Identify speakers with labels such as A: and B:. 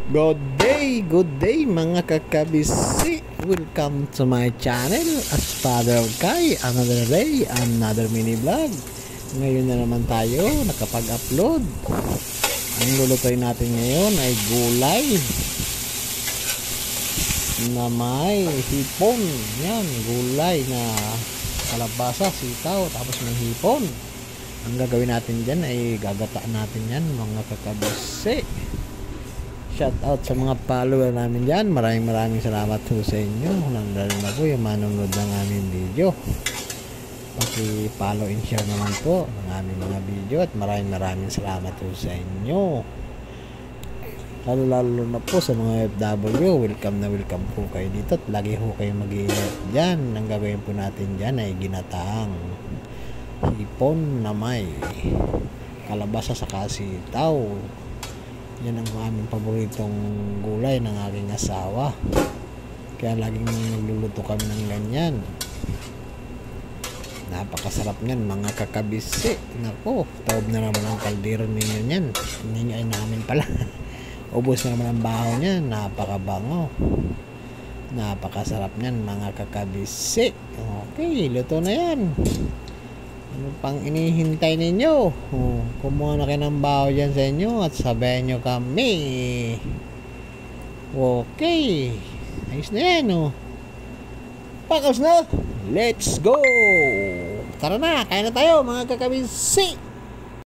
A: Good day mga kakabisi. Welcome to my channel as Father Kai. Another day, another mini vlog. Ngayon na naman tayo nakapag-upload. Ang lulutuin natin ngayon ay gulay na may hipon. Yan, gulay na kalabasa, sitaw, tapos may hipon. Ang gagawin natin dyan ay gagataan natin yan mga kakabisi. Shout out sa mga follower namin dyan. Maraming salamat po sa inyo. Nandalo na po yung manonood ng aming video. Paki-follow and share naman po ng aming mga video. At maraming salamat po sa inyo. Lalo na po sa mga FW. Welcome po kayo dito. At lagi po kayo mag-iingat dyan. Ang gagawin po natin dyan ay ginataang hipon na may kalabasa sa sitaw. Yan ang aming paboritong gulay ng aking asawa. Kaya laging nagluluto kami ng ganyan. Napakasarap niyan mga kakabisi. Nako, taob na naman ang kaldero ninyo niyan. Hindi ay namin pala. Ubos na naman ang baho niyan. Napakabango. Napakasarap niyan mga kakabisi. Okay, luto na yan. Ano pang inihintay ninyo? Kumuha na kayo ng baho dyan sa inyo at sabayan nyo kami. Okay. Ayos na yan. Pakas na. Let's go. Tara na. Kaya na tayo mga kakabisi.